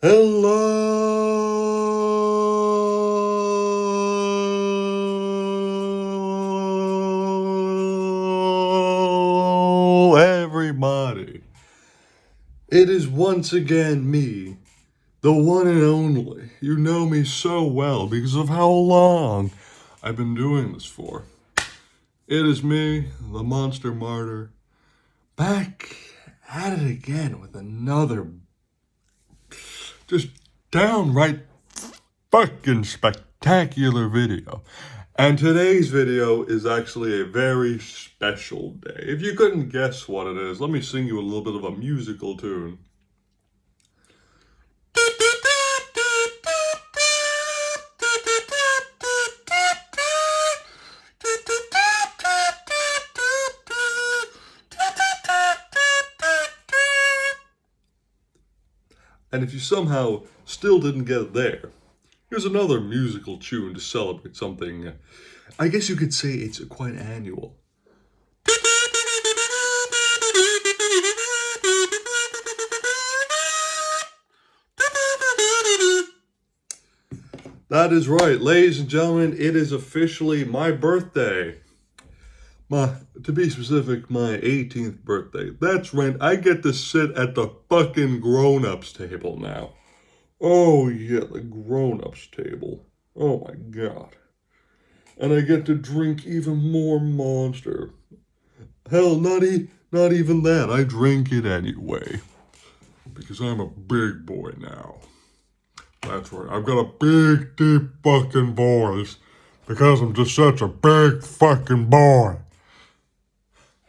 Hello, everybody. It is once again me, the one and only. You know me so well because of how long I've been doing this for. It is me, the Monster Martyr, back at it again with another just downright fucking spectacular video. And today's video is actually a very special day. If you couldn't guess what it is, let me sing you a little bit of a musical tune. And if you somehow still didn't get it there, here's another musical tune to celebrate something. I guess you could say it's quite annual. That is right, ladies and gentlemen, it is officially my birthday. To be specific, my 18th birthday. That's right, I get to sit at the fucking grown-ups table now. Oh yeah, the grown-ups table. Oh my god. And I get to drink even more Monster. Hell, not even that. I drink it anyway. Because I'm a big boy now. That's right. I've got a big, deep fucking voice. Because I'm just such a big fucking boy.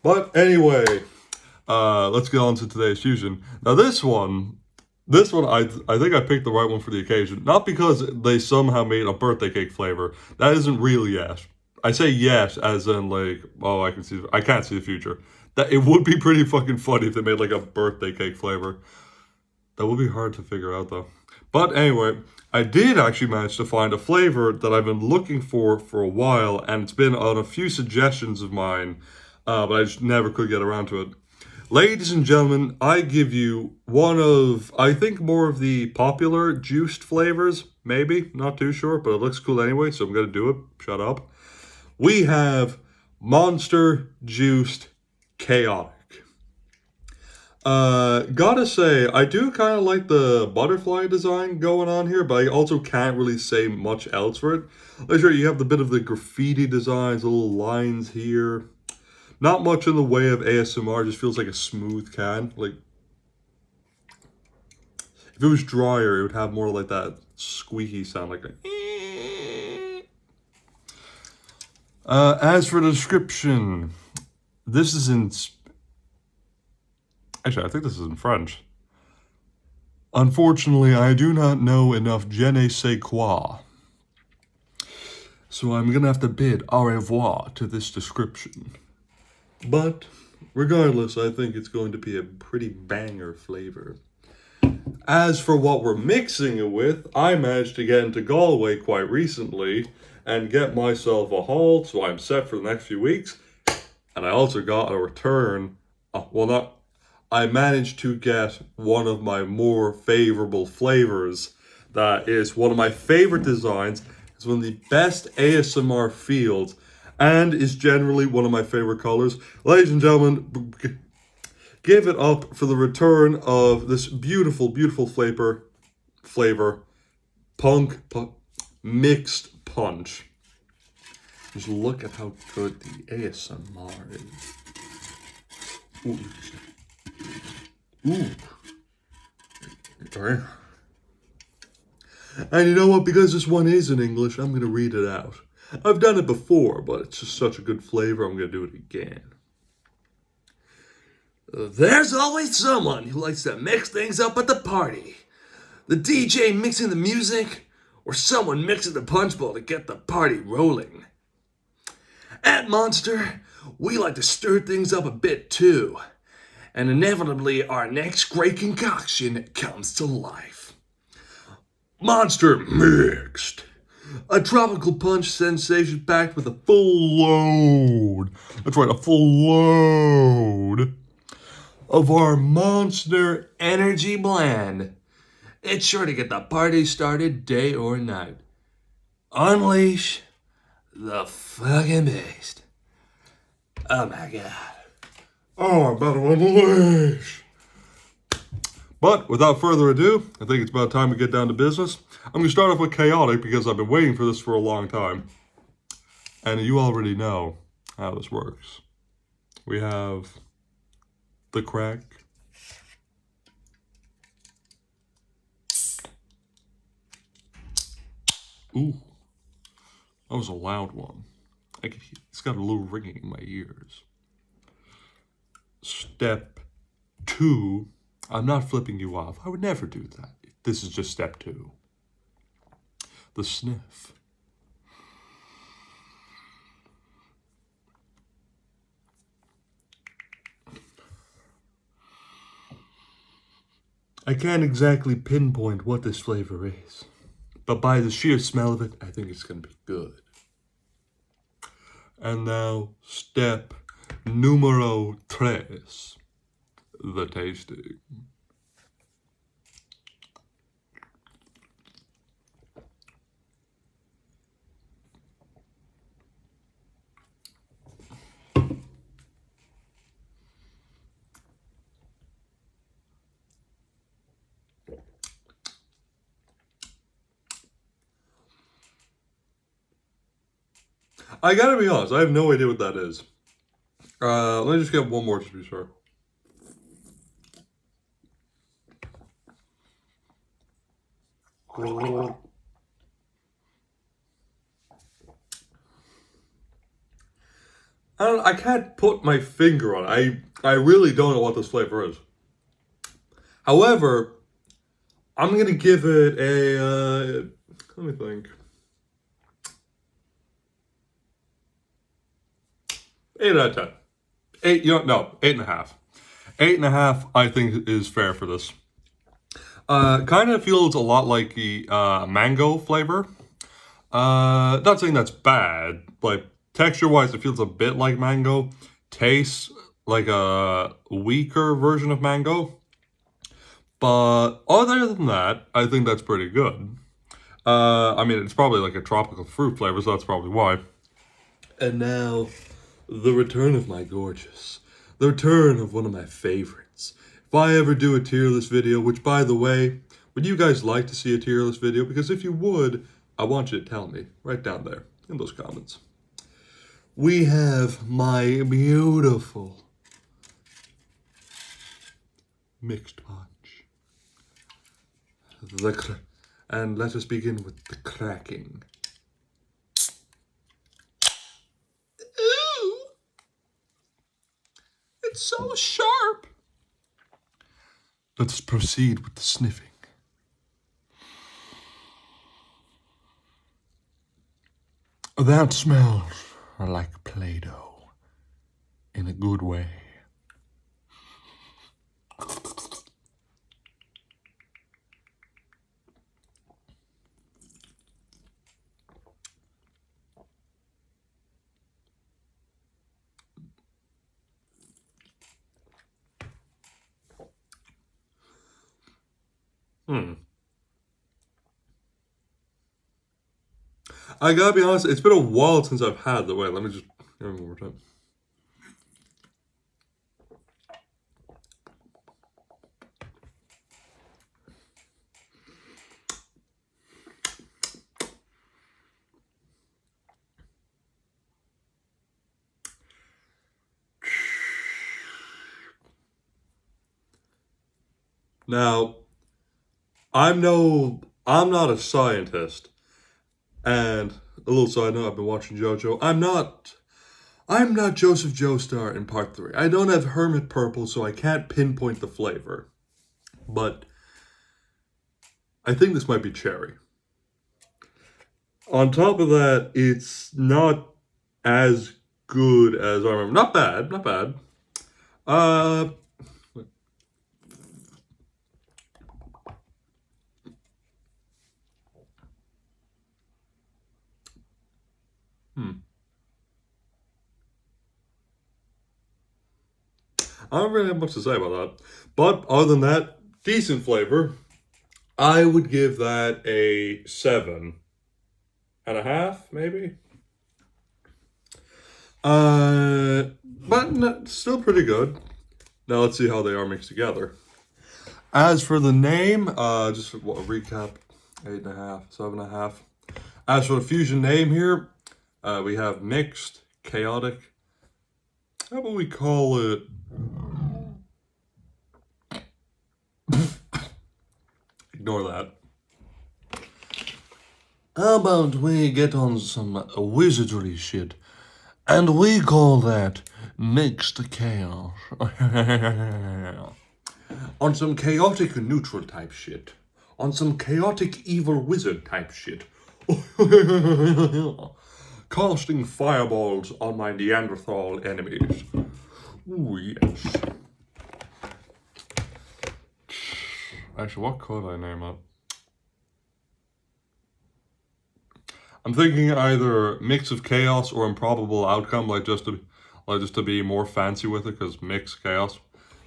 But anyway, let's get on to today's fusion. Now this one, I think I picked the right one for the occasion. Not because they somehow made a birthday cake flavor. That isn't real yes. I say yes as in like, oh, I can't see the future. That it would be pretty fucking funny if they made like a birthday cake flavor. That would be hard to figure out though. But anyway, I did actually manage to find a flavor that I've been looking for a while, and it's been on a few suggestions of mine, but I just never could get around to it. Ladies and gentlemen, I give you one of, I think, more of the popular juiced flavors. Maybe, not too sure, but it looks cool anyway, so I'm going to do it. Shut up. We have Monster Juiced Khaotic. Gotta say, I do kind of like the butterfly design going on here, but I also can't really say much else for it. Like, sure, you have the bit of the graffiti designs, the little lines here. Not much in the way of ASMR, just feels like a smooth can. Like, if it was drier, it would have more like that squeaky sound, like a... As for the description, this is in... Actually, I think this is in French. Unfortunately, I do not know enough je ne sais quoi. So I'm gonna have to bid au revoir to this description. But, regardless, I think it's going to be a pretty banger flavor. As for what we're mixing it with, I managed to get into Galway quite recently and get myself a haul, so I'm set for the next few weeks. And I also got a return, I managed to get one of my more favorable flavors. That is one of my favorite designs. It's one of the best ASMR fields and is generally one of my favorite colors. Ladies and gentlemen, give it up for the return of this beautiful, beautiful flavor, mixed punch. Just look at how good the ASMR is. Ooh. Ooh. Okay. And you know what? Because this one is in English, I'm going to read it out. I've done it before, but it's just such a good flavor, I'm going to do it again. There's always someone who likes to mix things up at the party. The DJ mixing the music, or someone mixing the punch bowl to get the party rolling. At Monster, we like to stir things up a bit too. And inevitably, our next great concoction comes to life. Monster Mixed. A tropical punch sensation packed with a full load. That's right, a full load of our Monster Energy Blend. It's sure to get the party started day or night. Unleash the fucking beast. Oh my god. Oh, I'm about to unleash. But without further ado, I think it's about time we get down to business. I'm going to start off with Khaotic because I've been waiting for this for a long time. And you already know how this works. We have the crack. Ooh, that was a loud one. It's got a little ringing in my ears. Step 2. I'm not flipping you off. I would never do that. This is just step 2. The sniff. I can't exactly pinpoint what this flavor is, but by the sheer smell of it, I think it's going to be good. And now, step numero 3, the tasting. I gotta be honest, I have no idea what that is. Let me just get one more to be sure. I can't put my finger on it. I really don't know what this flavor is. However, I'm gonna give it a, let me think. 8 out of 10. 8.5. 8.5, I think, is fair for this. Kind of feels a lot like the mango flavor. Not saying that's bad. Like, texture-wise, it feels a bit like mango. Tastes like a weaker version of mango. But other than that, I think that's pretty good. I mean, it's probably like a tropical fruit flavor, so that's probably why. And now, the return of my gorgeous. The return of one of my favorites. If I ever do a tier list video, which by the way, would you guys like to see a tier list video? Because if you would, I want you to tell me right down there in those comments. We have my beautiful mixed punch. And let us begin with the cracking. Ooh! It's so sharp! Let's proceed with the sniffing. That smells like Play-Doh in a good way. I gotta be honest, it's been a while since I've had the wait. Let me just give it one more time. Now, I'm not a scientist, and a little side note, I've been watching JoJo. I'm not Joseph Joestar in Part 3. I don't have Hermit Purple, so I can't pinpoint the flavor. But I think this might be cherry. On top of that, it's not as good as I remember. Not bad, not bad. I don't really have much to say about that. But other than that, decent flavor. I would give that a 7.5, maybe. But no, still pretty good. Now let's see how they are mixed together. As for the name, just a recap: 8.5, 7.5. As for the fusion name here, we have mixed, chaotic. How about we call it? Ignore that. How about we get on some wizardry shit, and we call that mixed chaos. On some chaotic neutral type shit. On some chaotic evil wizard type shit. Casting fireballs on my Neanderthal enemies. Ooh, yes. Actually, what could I name it? I'm thinking either mix of chaos or improbable outcome, just to be more fancy with it, because mix chaos.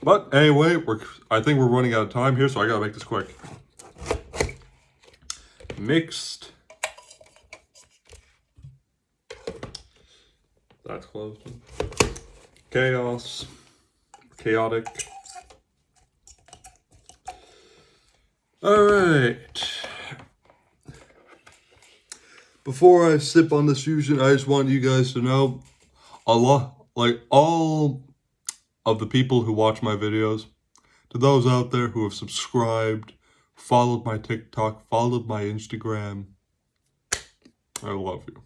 But anyway, I think we're running out of time here, so I gotta make this quick. Mixed. That's closed. Chaos. Chaotic. Alright. Before I sip on this fusion, I just want you guys to know all of the people who watch my videos, to those out there who have subscribed, followed my TikTok, followed my Instagram, I love you.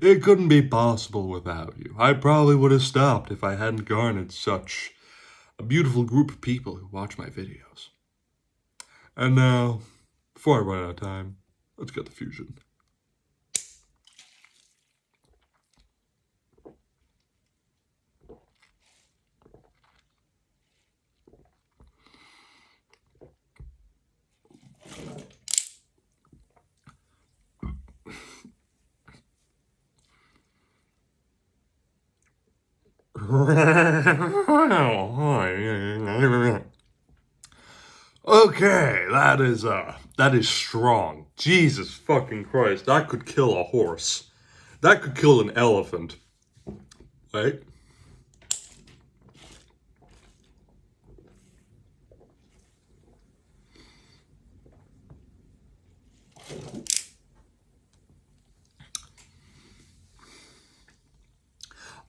It couldn't be possible without you. I probably would have stopped if I hadn't garnered such a beautiful group of people who watch my videos. And now, before I run out of time, let's get the fusion. Okay, that is strong. Jesus fucking Christ, that could kill a horse. That could kill an elephant. Right?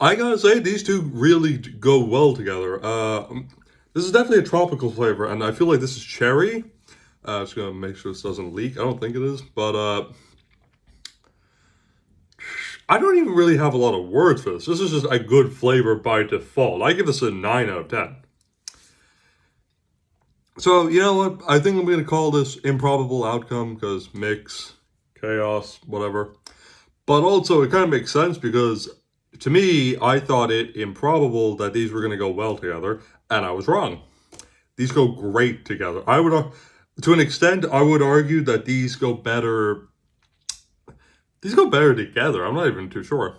I gotta say, these two really go well together. This is definitely a tropical flavor, and I feel like this is cherry. Just gonna make sure this doesn't leak. I don't think it is, but I don't even really have a lot of words for this. This is just a good flavor by default. I give this a 9 out of 10. So, you know what? I think I'm gonna call this improbable outcome, because mix, chaos, whatever. But also, it kind of makes sense because, to me, I thought it improbable that these were going to go well together, and I was wrong. These go great together. To an extent, I would argue that these go better. These go better together. I'm not even too sure.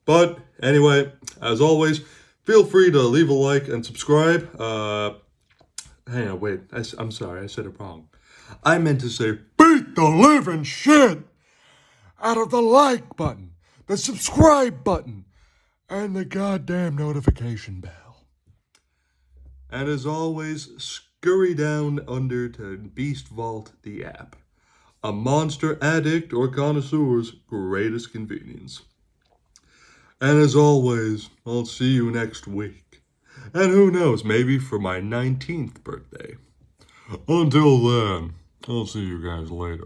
But anyway, as always, feel free to leave a like and subscribe. Hang on, wait. I'm sorry, I said it wrong. I meant to say, beat the living shit out of the like button, the subscribe button, and the goddamn notification bell. And as always, scurry down under to Beast Vault the app. A monster addict or connoisseur's greatest convenience. And as always, I'll see you next week. And who knows, maybe for my 19th birthday. Until then, I'll see you guys later.